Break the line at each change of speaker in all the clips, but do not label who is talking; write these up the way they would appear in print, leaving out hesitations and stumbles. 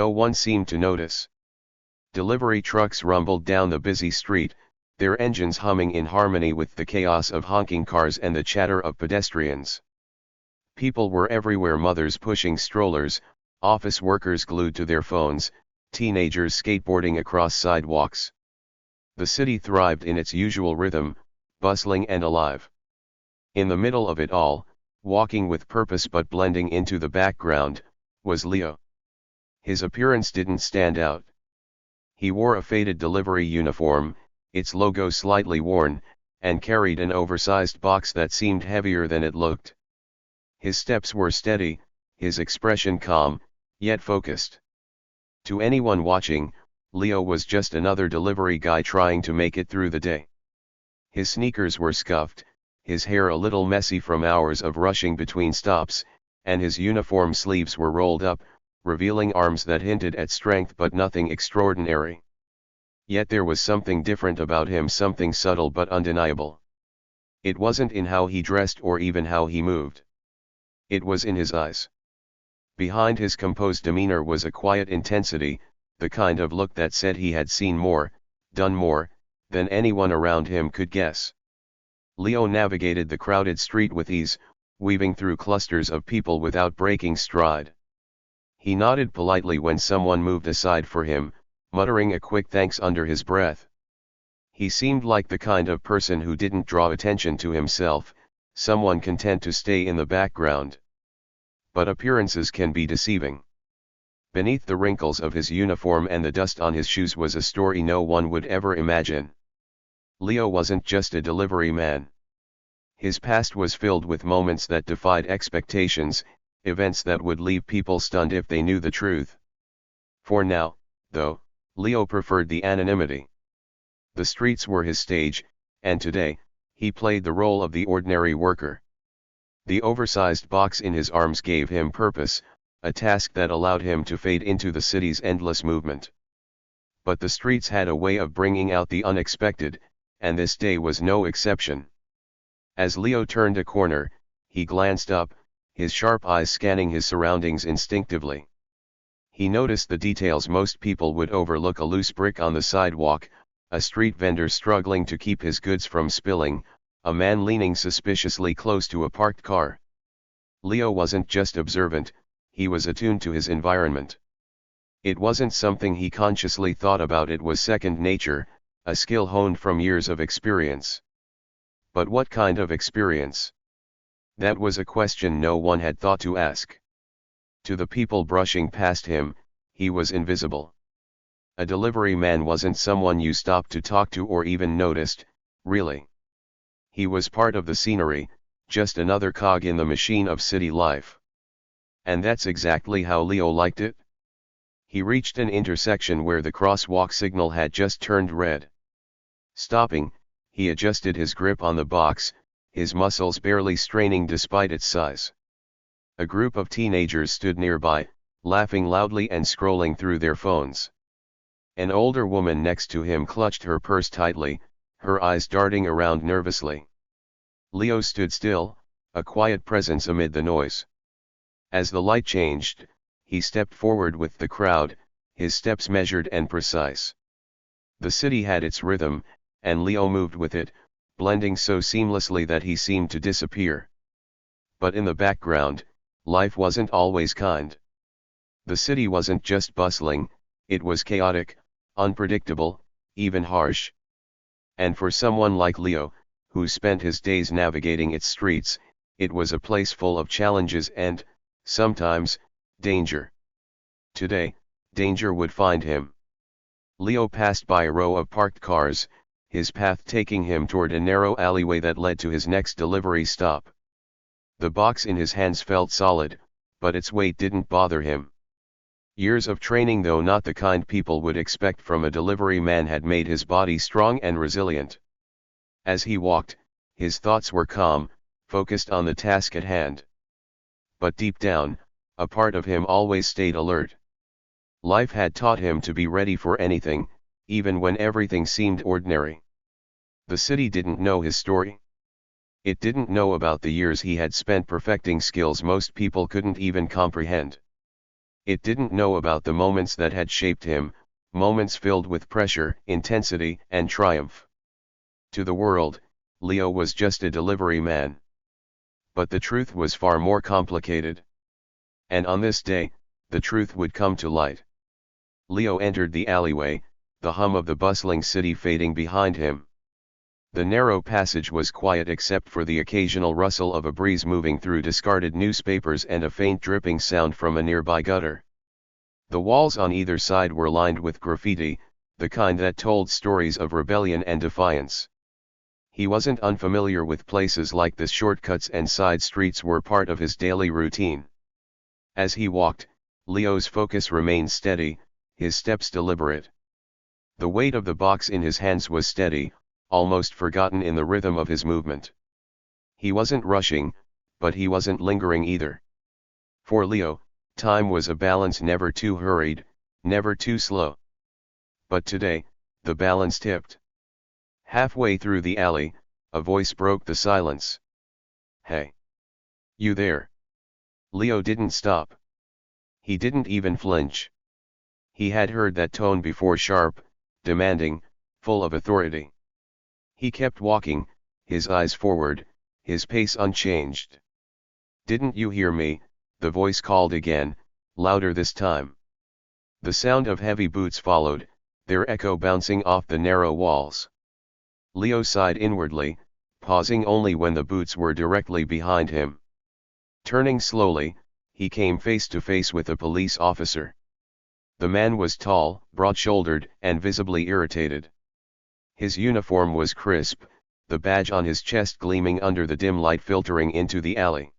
no one seemed to notice. Delivery trucks rumbled down the busy street, their engines humming in harmony with the chaos of honking cars and the chatter of pedestrians. People were everywhere, mothers pushing strollers, office workers glued to their phones, teenagers skateboarding across sidewalks. The city thrived in its usual rhythm, bustling and alive. In the middle of it all, walking with purpose but blending into the background, was Leo. His appearance didn't stand out. He wore a faded delivery uniform, its logo slightly worn, and carried an oversized box that seemed heavier than it looked. His steps were steady, his expression calm, yet focused. To anyone watching, Leo was just another delivery guy trying to make it through the day. His sneakers were scuffed, his hair a little messy from hours of rushing between stops, and his uniform sleeves were rolled up, revealing arms that hinted at strength but nothing extraordinary. Yet there was something different about him, something subtle but undeniable. It wasn't in how he dressed or even how he moved. It was in his eyes. Behind his composed demeanor was a quiet intensity, the kind of look that said he had seen more, done more, than anyone around him could guess. Leo navigated the crowded street with ease, weaving through clusters of people without breaking stride. He nodded politely when someone moved aside for him, muttering a quick thanks under his breath. He seemed like the kind of person who didn't draw attention to himself, someone content to stay in the background. But appearances can be deceiving. Beneath the wrinkles of his uniform and the dust on his shoes was a story no one would ever imagine. Leo wasn't just a delivery man. His past was filled with moments that defied expectations, events that would leave people stunned if they knew the truth. For now, though, Leo preferred the anonymity. The streets were his stage, and today, he played the role of the ordinary worker. The oversized box in his arms gave him purpose, a task that allowed him to fade into the city's endless movement. But the streets had a way of bringing out the unexpected, and this day was no exception. As Leo turned a corner, he glanced up, his sharp eyes scanning his surroundings instinctively. He noticed the details most people would overlook: a loose brick on the sidewalk, a street vendor struggling to keep his goods from spilling, a man leaning suspiciously close to a parked car. Leo wasn't just observant, he was attuned to his environment. It wasn't something he consciously thought about, it was second nature, a skill honed from years of experience. But what kind of experience? That was a question no one had thought to ask. To the people brushing past him, he was invisible. A delivery man wasn't someone you stopped to talk to or even noticed, really. He was part of the scenery, just another cog in the machine of city life. And that's exactly how Leo liked it. He reached an intersection where the crosswalk signal had just turned red. Stopping, he adjusted his grip on the box, his muscles barely straining despite its size. A group of teenagers stood nearby, laughing loudly and scrolling through their phones. An older woman next to him clutched her purse tightly, her eyes darting around nervously. Leo stood still, a quiet presence amid the noise. As the light changed, he stepped forward with the crowd, his steps measured and precise. The city had its rhythm, and Leo moved with it, blending so seamlessly that he seemed to disappear. But in the background, life wasn't always kind. The city wasn't just bustling, it was chaotic, unpredictable, even harsh. And for someone like Leo, who spent his days navigating its streets, it was a place full of challenges and, sometimes, danger. Today, danger would find him. Leo passed by a row of parked cars, his path taking him toward a narrow alleyway that led to his next delivery stop. The box in his hands felt solid, but its weight didn't bother him. Years of training, though not the kind people would expect from a delivery man, had made his body strong and resilient. As he walked, his thoughts were calm, focused on the task at hand. But deep down, a part of him always stayed alert. Life had taught him to be ready for anything, even when everything seemed ordinary. The city didn't know his story. It didn't know about the years he had spent perfecting skills most people couldn't even comprehend. It didn't know about the moments that had shaped him, moments filled with pressure, intensity, and triumph. To the world, Leo was just a delivery man. But the truth was far more complicated. And on this day, the truth would come to light. Leo entered the alleyway, the hum of the bustling city fading behind him. The narrow passage was quiet except for the occasional rustle of a breeze moving through discarded newspapers and a faint dripping sound from a nearby gutter. The walls on either side were lined with graffiti, the kind that told stories of rebellion and defiance. He wasn't unfamiliar with places like this. Shortcuts and side streets were part of his daily routine. As he walked, Leo's focus remained steady, his steps deliberate. The weight of the box in his hands was steady, almost forgotten in the rhythm of his movement. He wasn't rushing, but he wasn't lingering either. For Leo, time was a balance, never too hurried, never too slow. But today, the balance tipped. Halfway through the alley, a voice broke the silence. "Hey! You there?" Leo didn't stop. He didn't even flinch. He had heard that tone before, sharp, demanding, full of authority. He kept walking, his eyes forward, his pace unchanged. "Didn't you hear me?" the voice called again, louder this time. The sound of heavy boots followed, their echo bouncing off the narrow walls. Leo sighed inwardly, pausing only when the boots were directly behind him. Turning slowly, he came face to face with a police officer. The man was tall, broad-shouldered, and visibly irritated. His uniform was crisp, the badge on his chest gleaming under the dim light filtering into the alley.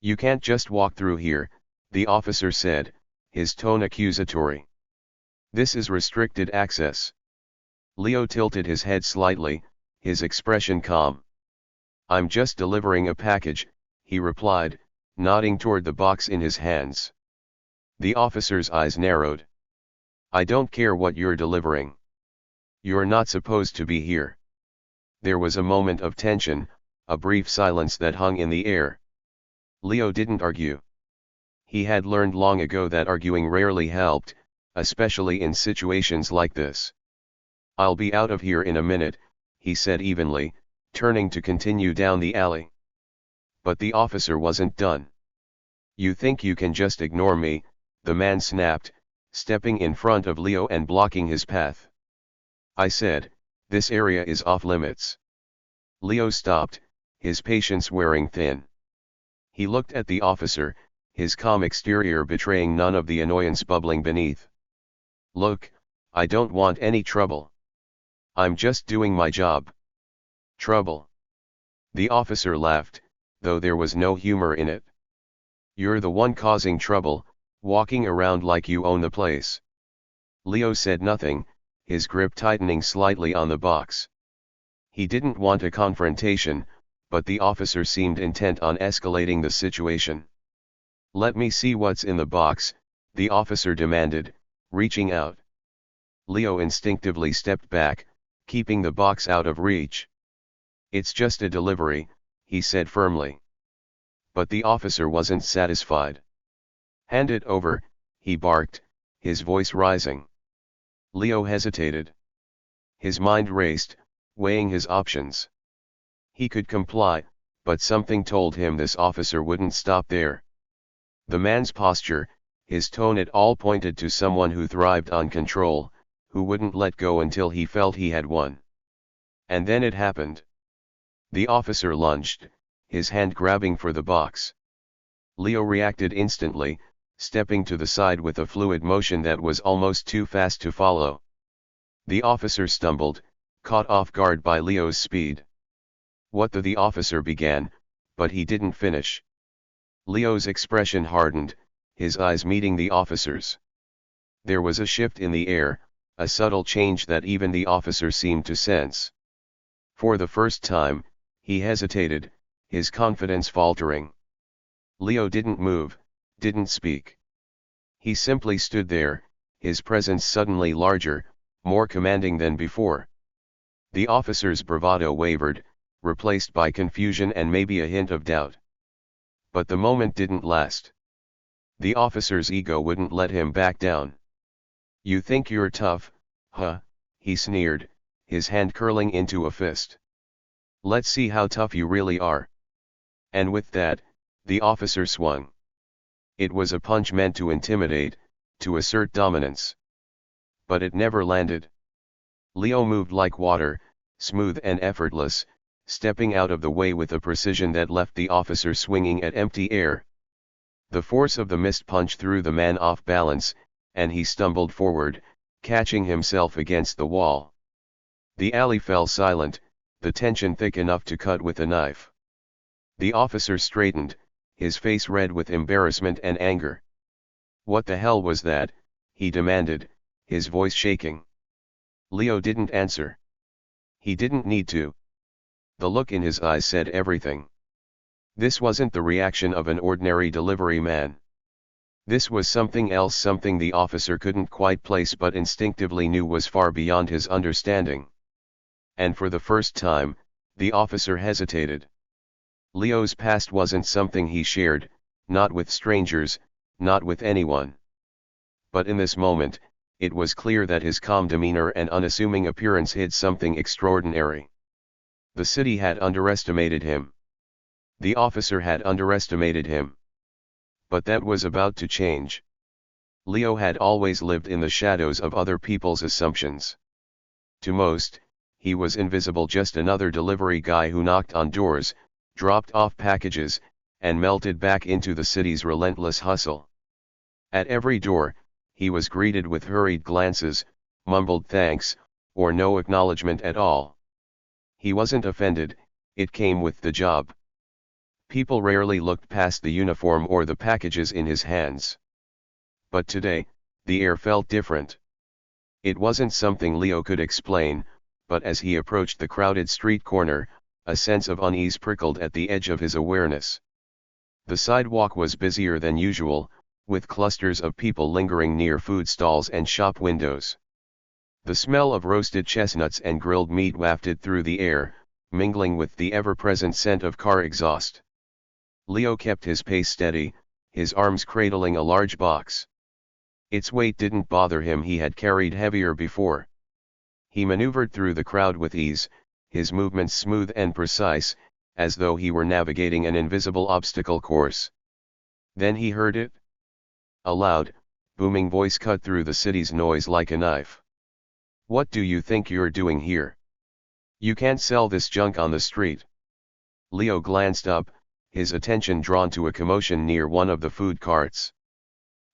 "You can't just walk through here," the officer said, his tone accusatory. "This is restricted access." Leo tilted his head slightly, his expression calm. "I'm just delivering a package," he replied, nodding toward the box in his hands. The officer's eyes narrowed. "I don't care what you're delivering. You're not supposed to be here." There was a moment of tension, a brief silence that hung in the air. Leo didn't argue. He had learned long ago that arguing rarely helped, especially in situations like this. "I'll be out of here in a minute," he said evenly, turning to continue down the alley. But the officer wasn't done. "You think you can just ignore me?" the man snapped, stepping in front of Leo and blocking his path. "I said, this area is off limits." Leo stopped, his patience wearing thin. He looked at the officer, his calm exterior betraying none of the annoyance bubbling beneath. "Look, I don't want any trouble. I'm just doing my job." "Trouble?" The officer laughed, though there was no humor in it. "You're the one causing trouble, walking around like you own the place." Leo said nothing, his grip tightening slightly on the box. He didn't want a confrontation, but the officer seemed intent on escalating the situation. "Let me see what's in the box," the officer demanded, reaching out. Leo instinctively stepped back, keeping the box out of reach. "It's just a delivery," he said firmly. But the officer wasn't satisfied. "Hand it over," he barked, his voice rising. Leo hesitated. His mind raced, weighing his options. He could comply, but something told him this officer wouldn't stop there. The man's posture, his tone, it all pointed to someone who thrived on control, who wouldn't let go until he felt he had won. And then it happened. The officer lunged, his hand grabbing for the box. Leo reacted instantly, stepping to the side with a fluid motion that was almost too fast to follow. The officer stumbled, caught off guard by Leo's speed. The officer began, but he didn't finish. Leo's expression hardened, his eyes meeting the officer's. There was a shift in the air, a subtle change that even the officer seemed to sense. For the first time, he hesitated, his confidence faltering. Leo didn't move, didn't speak. He simply stood there, his presence suddenly larger, more commanding than before. The officer's bravado wavered, replaced by confusion and maybe a hint of doubt. But the moment didn't last. The officer's ego wouldn't let him back down. "You think you're tough, huh?" he sneered, his hand curling into a fist. "Let's see how tough you really are." And with that, the officer swung. It was a punch meant to intimidate, to assert dominance. But it never landed. Leo moved like water, smooth and effortless, stepping out of the way with a precision that left the officer swinging at empty air. The force of the missed punch threw the man off balance, and he stumbled forward, catching himself against the wall. The alley fell silent, the tension thick enough to cut with a knife. The officer straightened, his face red with embarrassment and anger. "What the hell was that?" he demanded, his voice shaking. Leo didn't answer. He didn't need to. The look in his eyes said everything. This wasn't the reaction of an ordinary delivery man. This was something else, something the officer couldn't quite place but instinctively knew was far beyond his understanding. And for the first time, the officer hesitated. Leo's past wasn't something he shared, not with strangers, not with anyone. But in this moment, it was clear that his calm demeanor and unassuming appearance hid something extraordinary. The city had underestimated him. The officer had underestimated him. But that was about to change. Leo had always lived in the shadows of other people's assumptions. To most, he was invisible, just another delivery guy who knocked on doors, dropped off packages, and melted back into the city's relentless hustle. At every door, he was greeted with hurried glances, mumbled thanks, or no acknowledgement at all. He wasn't offended, it came with the job. People rarely looked past the uniform or the packages in his hands. But today, the air felt different. It wasn't something Leo could explain, but as he approached the crowded street corner, a sense of unease prickled at the edge of his awareness. The sidewalk was busier than usual, with clusters of people lingering near food stalls and shop windows. The smell of roasted chestnuts and grilled meat wafted through the air, mingling with the ever-present scent of car exhaust. Leo kept his pace steady, his arms cradling a large box. Its weight didn't bother him, he had carried heavier before. He maneuvered through the crowd with ease, his movements smooth and precise, as though he were navigating an invisible obstacle course. Then he heard it. A loud, booming voice cut through the city's noise like a knife. "What do you think you're doing here? You can't sell this junk on the street." Leo glanced up, his attention drawn to a commotion near one of the food carts.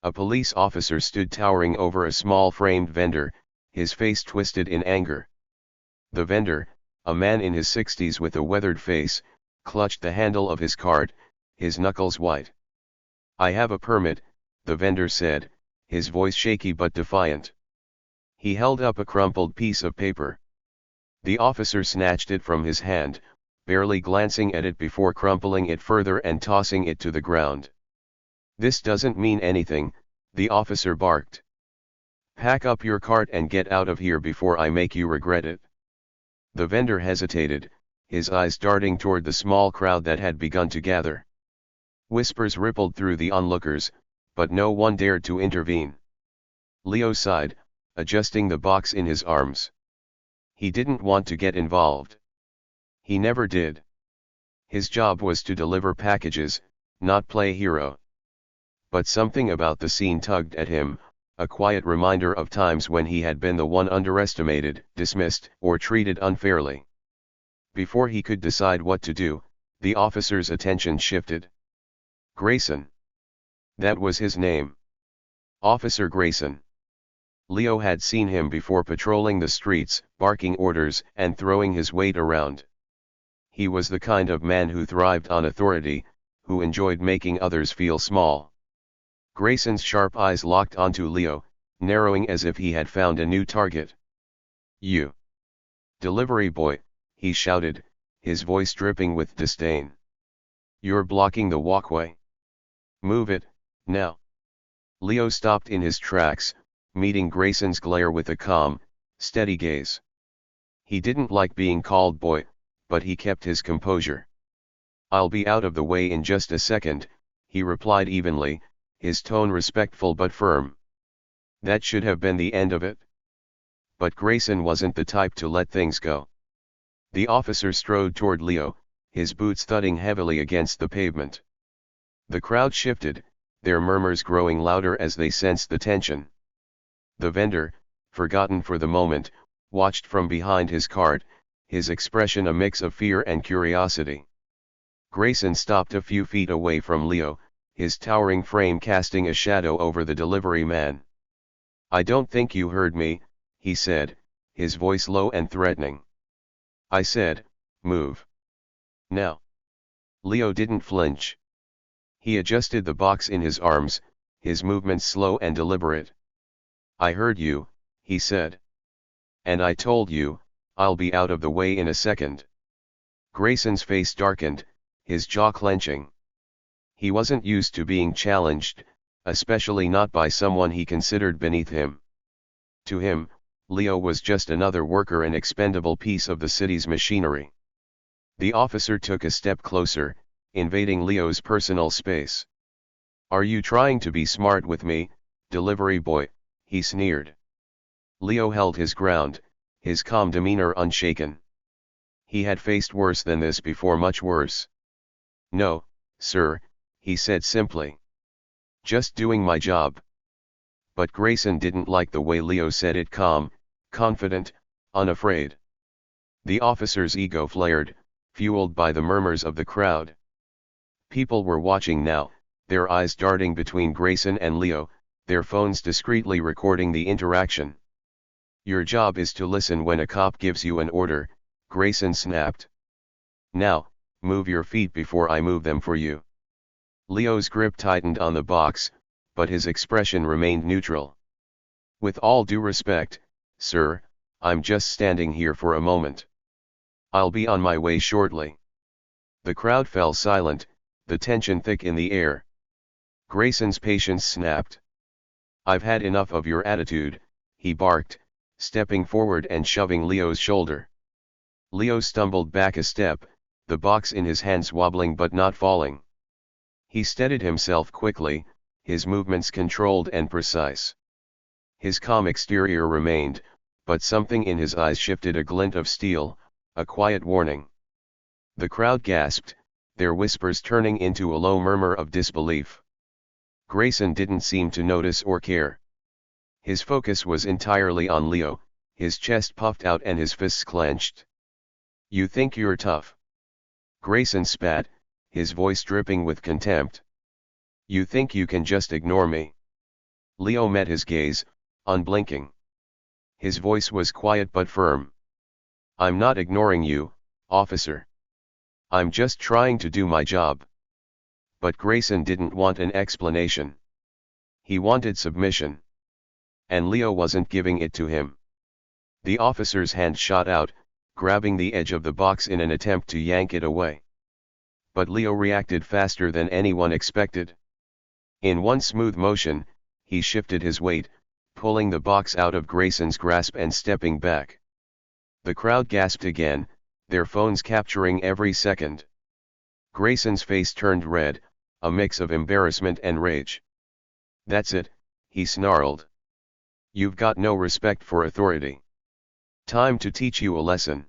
A police officer stood towering over a small framed vendor, his face twisted in anger. The vendor, a man in his 60s with a weathered face, clutched the handle of his cart, his knuckles white. "I have a permit," the vendor said, his voice shaky but defiant. He held up a crumpled piece of paper. The officer snatched it from his hand, barely glancing at it before crumpling it further and tossing it to the ground. "This doesn't mean anything," the officer barked. "Pack up your cart and get out of here before I make you regret it." The vendor hesitated, his eyes darting toward the small crowd that had begun to gather. Whispers rippled through the onlookers, but no one dared to intervene. Leo sighed, adjusting the box in his arms. He didn't want to get involved. He never did. His job was to deliver packages, not play hero. But something about the scene tugged at him, a quiet reminder of times when he had been the one underestimated, dismissed, or treated unfairly. Before he could decide what to do, the officer's attention shifted. Grayson. That was his name. Officer Grayson. Leo had seen him before patrolling the streets, barking orders, and throwing his weight around. He was the kind of man who thrived on authority, who enjoyed making others feel small. Grayson's sharp eyes locked onto Leo, narrowing as if he had found a new target. "You. Delivery boy," he shouted, his voice dripping with disdain. "You're blocking the walkway. Move it, now." Leo stopped in his tracks, meeting Grayson's glare with a calm, steady gaze. He didn't like being called boy, but he kept his composure. "I'll be out of the way in just a second," he replied evenly, his tone respectful but firm. That should have been the end of it. But Grayson wasn't the type to let things go. The officer strode toward Leo, his boots thudding heavily against the pavement. The crowd shifted, their murmurs growing louder as they sensed the tension. The vendor, forgotten for the moment, watched from behind his cart, his expression a mix of fear and curiosity. Grayson stopped a few feet away from Leo, his towering frame casting a shadow over the delivery man. "I don't think you heard me," he said, his voice low and threatening. "I said, move. Now." Leo didn't flinch. He adjusted the box in his arms, his movements slow and deliberate. "I heard you," he said. "And I told you, I'll be out of the way in a second." Grayson's face darkened, his jaw clenching. He wasn't used to being challenged, especially not by someone he considered beneath him. To him, Leo was just another worker, an expendable piece of the city's machinery. The officer took a step closer, invading Leo's personal space. "Are you trying to be smart with me, delivery boy?" he sneered. Leo held his ground, his calm demeanor unshaken. He had faced worse than this before, much worse. "No, sir," he said simply. "Just doing my job." But Grayson didn't like the way Leo said it, calm, confident, unafraid. The officer's ego flared, fueled by the murmurs of the crowd. People were watching now, their eyes darting between Grayson and Leo, their phones discreetly recording the interaction. "Your job is to listen when a cop gives you an order," Grayson snapped. "Now, move your feet before I move them for you." Leo's grip tightened on the box, but his expression remained neutral. "With all due respect, sir, I'm just standing here for a moment. I'll be on my way shortly." The crowd fell silent, the tension thick in the air. Grayson's patience snapped. "I've had enough of your attitude," he barked, stepping forward and shoving Leo's shoulder. Leo stumbled back a step, the box in his hands wobbling but not falling. He steadied himself quickly, his movements controlled and precise. His calm exterior remained, but something in his eyes shifted, a glint of steel, a quiet warning. The crowd gasped, their whispers turning into a low murmur of disbelief. Grayson didn't seem to notice or care. His focus was entirely on Leo, his chest puffed out and his fists clenched. "You think you're tough?" Grayson spat, his voice dripping with contempt. "You think you can just ignore me?" Leo met his gaze, unblinking. His voice was quiet but firm. "I'm not ignoring you, officer. I'm just trying to do my job." But Grayson didn't want an explanation. He wanted submission. And Leo wasn't giving it to him. The officer's hand shot out, grabbing the edge of the box in an attempt to yank it away. But Leo reacted faster than anyone expected. In one smooth motion, he shifted his weight, pulling the box out of Grayson's grasp and stepping back. The crowd gasped again, their phones capturing every second. Grayson's face turned red, a mix of embarrassment and rage. "That's it," he snarled. "You've got no respect for authority. Time to teach you a lesson."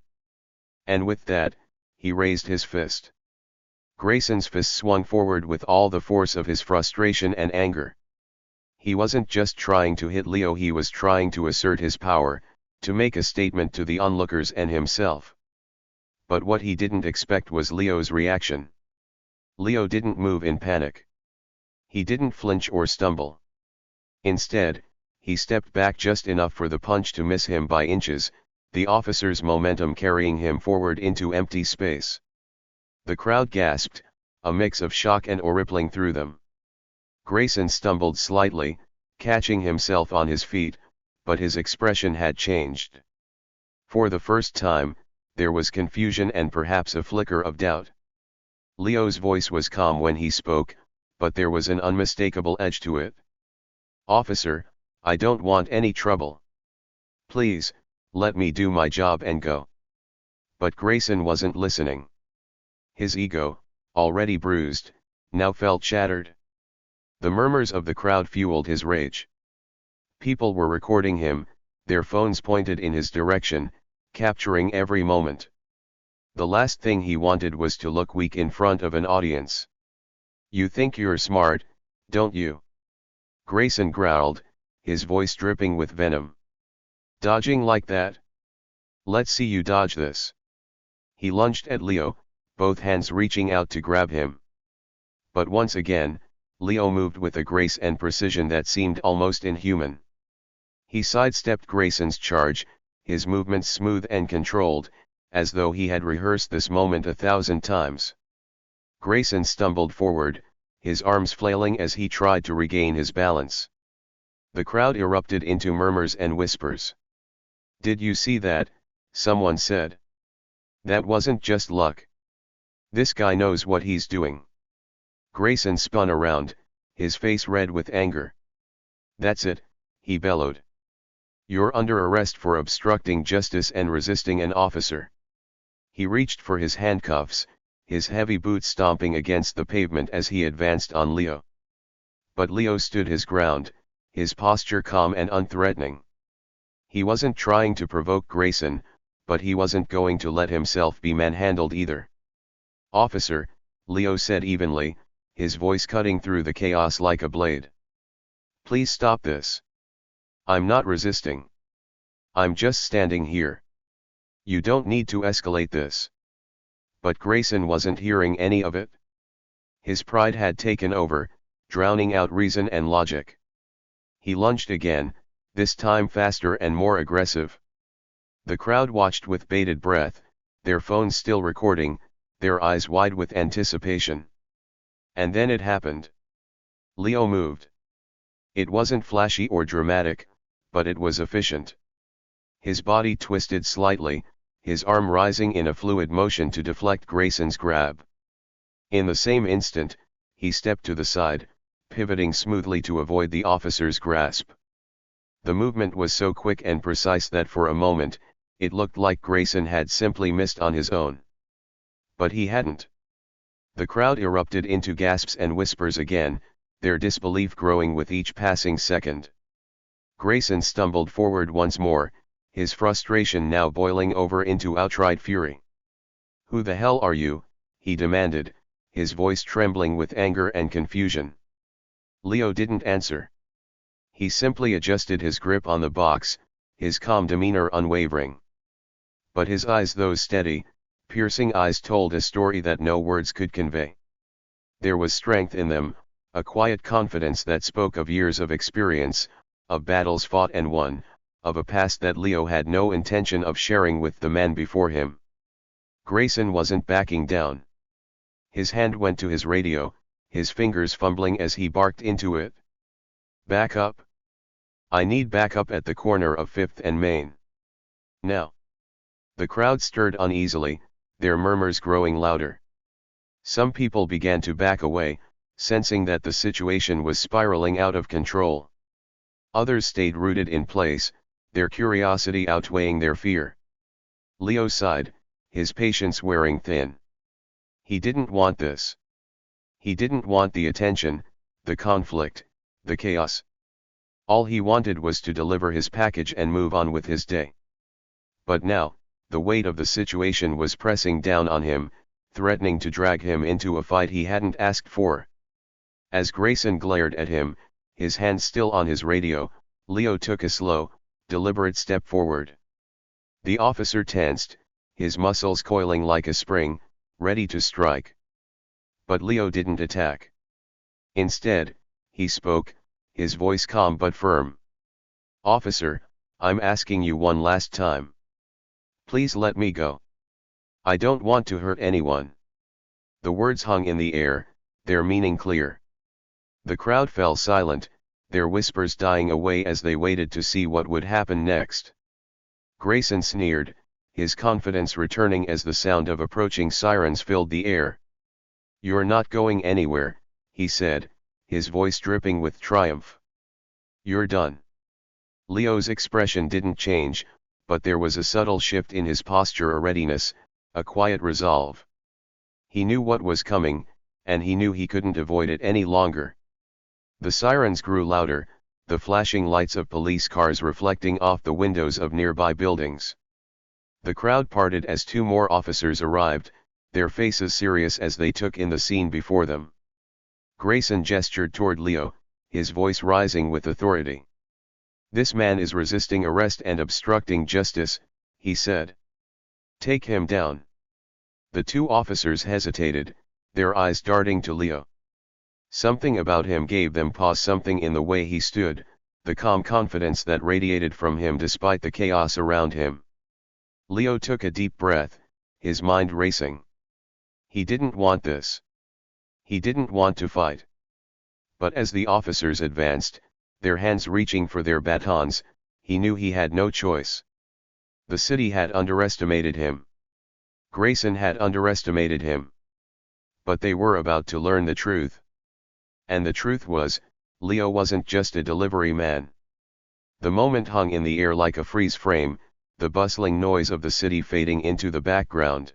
And with that, he raised his fist. Grayson's fist swung forward with all the force of his frustration and anger. He wasn't just trying to hit Leo, he was trying to assert his power, to make a statement to the onlookers and himself. But what he didn't expect was Leo's reaction. Leo didn't move in panic. He didn't flinch or stumble. Instead, he stepped back just enough for the punch to miss him by inches, the officer's momentum carrying him forward into empty space. The crowd gasped, a mix of shock and awe rippling through them. Grayson stumbled slightly, catching himself on his feet, but his expression had changed. For the first time, there was confusion and perhaps a flicker of doubt. Leo's voice was calm when he spoke, but there was an unmistakable edge to it. "Officer, I don't want any trouble. Please, let me do my job and go." But Grayson wasn't listening. His ego, already bruised, now felt shattered. The murmurs of the crowd fueled his rage. People were recording him, their phones pointed in his direction, capturing every moment. The last thing he wanted was to look weak in front of an audience. "You think you're smart, don't you?" Grayson growled, his voice dripping with venom. "Dodging like that? Let's see you dodge this." He lunged at Leo, both hands reaching out to grab him. But once again, Leo moved with a grace and precision that seemed almost inhuman. He sidestepped Grayson's charge, his movements smooth and controlled, as though he had rehearsed this moment 1,000 times. Grayson stumbled forward, his arms flailing as he tried to regain his balance. The crowd erupted into murmurs and whispers. "Did you see that?" someone said. "That wasn't just luck. This guy knows what he's doing." Grayson spun around, his face red with anger. "That's it," he bellowed. "You're under arrest for obstructing justice and resisting an officer." He reached for his handcuffs, his heavy boots stomping against the pavement as he advanced on Leo. But Leo stood his ground, his posture calm and unthreatening. He wasn't trying to provoke Grayson, but he wasn't going to let himself be manhandled either. "Officer," Leo said evenly, his voice cutting through the chaos like a blade. "Please stop this. I'm not resisting. I'm just standing here. You don't need to escalate this." But Grayson wasn't hearing any of it. His pride had taken over, drowning out reason and logic. He lunged again, this time faster and more aggressive. The crowd watched with bated breath, their phones still recording, their eyes wide with anticipation. And then it happened. Leo moved. It wasn't flashy or dramatic, but it was efficient. His body twisted slightly, his arm rising in a fluid motion to deflect Grayson's grab. In the same instant, he stepped to the side, pivoting smoothly to avoid the officer's grasp. The movement was so quick and precise that for a moment, it looked like Grayson had simply missed on his own. But he hadn't. The crowd erupted into gasps and whispers again, their disbelief growing with each passing second. Grayson stumbled forward once more, his frustration now boiling over into outright fury. "Who the hell are you?" he demanded, his voice trembling with anger and confusion. Leo didn't answer. He simply adjusted his grip on the box, his calm demeanor unwavering. But his eyes, those steady, piercing eyes, told a story that no words could convey. There was strength in them, a quiet confidence that spoke of years of experience, of battles fought and won, of a past that Leo had no intention of sharing with the man before him. Grayson wasn't backing down. His hand went to his radio, his fingers fumbling as he barked into it. "Back up. I need backup at the corner of 5th and Main. Now." The crowd stirred uneasily, their murmurs growing louder. Some people began to back away, sensing that the situation was spiraling out of control. Others stayed rooted in place, their curiosity outweighing their fear. Leo sighed, his patience wearing thin. He didn't want this. He didn't want the attention, the conflict, the chaos. All he wanted was to deliver his package and move on with his day. But now, the weight of the situation was pressing down on him, threatening to drag him into a fight he hadn't asked for. As Grayson glared at him, his hand still on his radio, Leo took a slow, deliberate step forward. The officer tensed, his muscles coiling like a spring, ready to strike. But Leo didn't attack. Instead, he spoke, his voice calm but firm. "Officer, I'm asking you one last time. Please let me go. I don't want to hurt anyone." The words hung in the air, their meaning clear. The crowd fell silent, their whispers dying away as they waited to see what would happen next. Grayson sneered, his confidence returning as the sound of approaching sirens filled the air. "You're not going anywhere," he said, his voice dripping with triumph. "You're done." Leo's expression didn't change, but there was a subtle shift in his posture, a readiness, a quiet resolve. He knew what was coming, and he knew he couldn't avoid it any longer. The sirens grew louder, the flashing lights of police cars reflecting off the windows of nearby buildings. The crowd parted as two more officers arrived, their faces serious as they took in the scene before them. Grayson gestured toward Leo, his voice rising with authority. "This man is resisting arrest and obstructing justice," he said. "Take him down." The two officers hesitated, their eyes darting to Leo. Something about him gave them pause, something in the way he stood, the calm confidence that radiated from him despite the chaos around him. Leo took a deep breath, his mind racing. He didn't want this. He didn't want to fight. But as the officers advanced, their hands reaching for their batons, he knew he had no choice. The city had underestimated him. Grayson had underestimated him. But they were about to learn the truth. And the truth was, Leo wasn't just a delivery man. The moment hung in the air like a freeze frame, the bustling noise of the city fading into the background.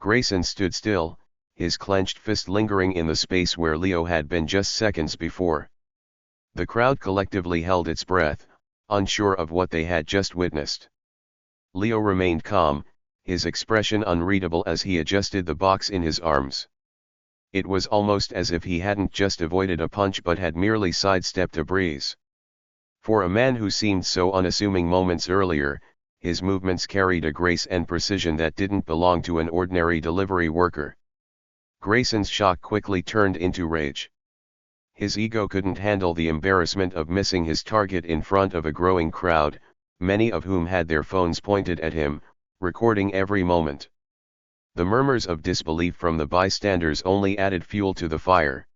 Grayson stood still, his clenched fist lingering in the space where Leo had been just seconds before. The crowd collectively held its breath, unsure of what they had just witnessed. Leo remained calm, his expression unreadable as he adjusted the box in his arms. It was almost as if he hadn't just avoided a punch but had merely sidestepped a breeze. For a man who seemed so unassuming moments earlier, his movements carried a grace and precision that didn't belong to an ordinary delivery worker. Grayson's shock quickly turned into rage. His ego couldn't handle the embarrassment of missing his target in front of a growing crowd, many of whom had their phones pointed at him, recording every moment. The murmurs of disbelief from the bystanders only added fuel to the fire.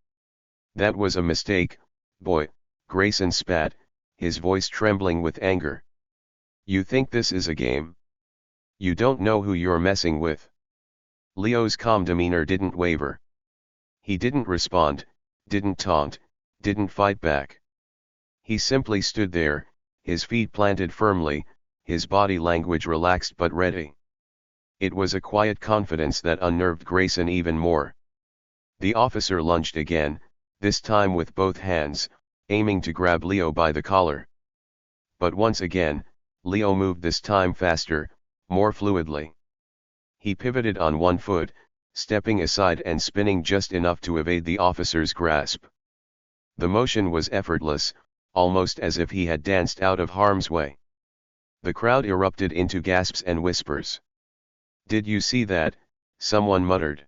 "That was a mistake, boy," Grayson spat, his voice trembling with anger. "You think this is a game? You don't know who you're messing with." Leo's calm demeanor didn't waver. He didn't respond, didn't taunt, didn't fight back. He simply stood there, his feet planted firmly, his body language relaxed but ready. It was a quiet confidence that unnerved Grayson even more. The officer lunged again, this time with both hands, aiming to grab Leo by the collar. But once again, Leo moved this time faster, more fluidly. He pivoted on one foot, stepping aside and spinning just enough to evade the officer's grasp. The motion was effortless, almost as if he had danced out of harm's way. The crowd erupted into gasps and whispers. "Did you see that?" someone muttered.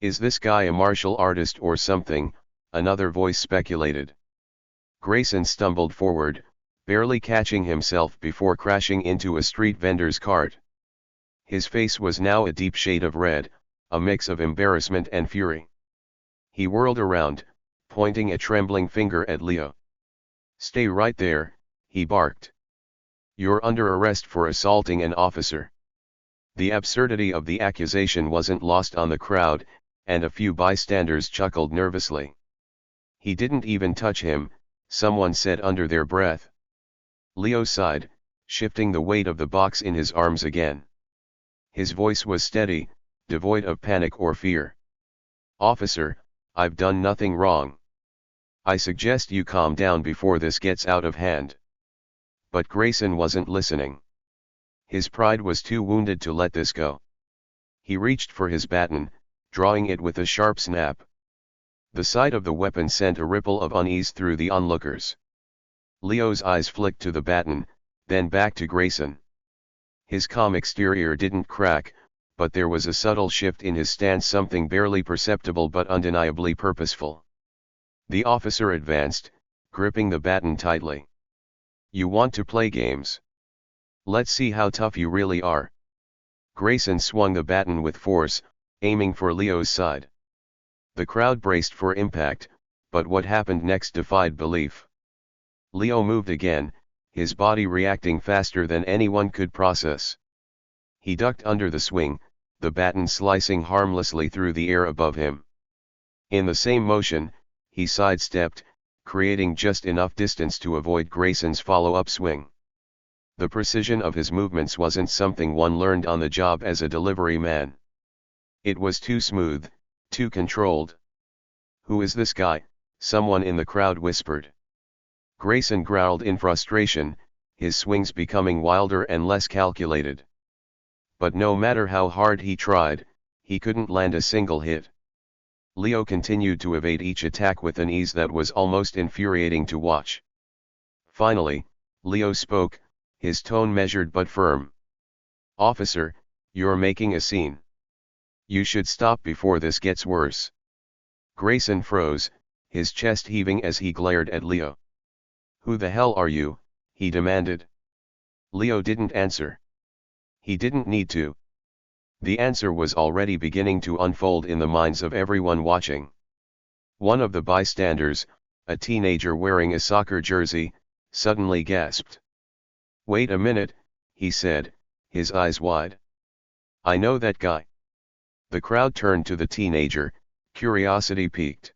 "Is this guy a martial artist or something?" another voice speculated. Grayson stumbled forward, barely catching himself before crashing into a street vendor's cart. His face was now a deep shade of red, a mix of embarrassment and fury. He whirled around, pointing a trembling finger at Leo. "Stay right there," he barked. "You're under arrest for assaulting an officer." The absurdity of the accusation wasn't lost on the crowd, and a few bystanders chuckled nervously. "He didn't even touch him," someone said under their breath. Leo sighed, shifting the weight of the box in his arms again. His voice was steady, devoid of panic or fear. "Officer, I've done nothing wrong. I suggest you calm down before this gets out of hand." But Grayson wasn't listening. His pride was too wounded to let this go. He reached for his baton, drawing it with a sharp snap. The sight of the weapon sent a ripple of unease through the onlookers. Leo's eyes flicked to the baton, then back to Grayson. His calm exterior didn't crack, but there was a subtle shift in his stance, something barely perceptible but undeniably purposeful. The officer advanced, gripping the baton tightly. "You want to play games? Let's see how tough you really are." Grayson swung the baton with force, aiming for Leo's side. The crowd braced for impact, but what happened next defied belief. Leo moved again, his body reacting faster than anyone could process. He ducked under the swing, the baton slicing harmlessly through the air above him. In the same motion, he sidestepped, creating just enough distance to avoid Grayson's follow-up swing. The precision of his movements wasn't something one learned on the job as a delivery man. It was too smooth, too controlled. "Who is this guy?" someone in the crowd whispered. Grayson growled in frustration, his swings becoming wilder and less calculated. But no matter how hard he tried, he couldn't land a single hit. Leo continued to evade each attack with an ease that was almost infuriating to watch. Finally, Leo spoke, his tone measured but firm. "Officer, you're making a scene. You should stop before this gets worse." Grayson froze, his chest heaving as he glared at Leo. "Who the hell are you?" he demanded. Leo didn't answer. He didn't need to. The answer was already beginning to unfold in the minds of everyone watching. One of the bystanders, a teenager wearing a soccer jersey, suddenly gasped. "Wait a minute," he said, his eyes wide. "I know that guy." The crowd turned to the teenager, curiosity piqued.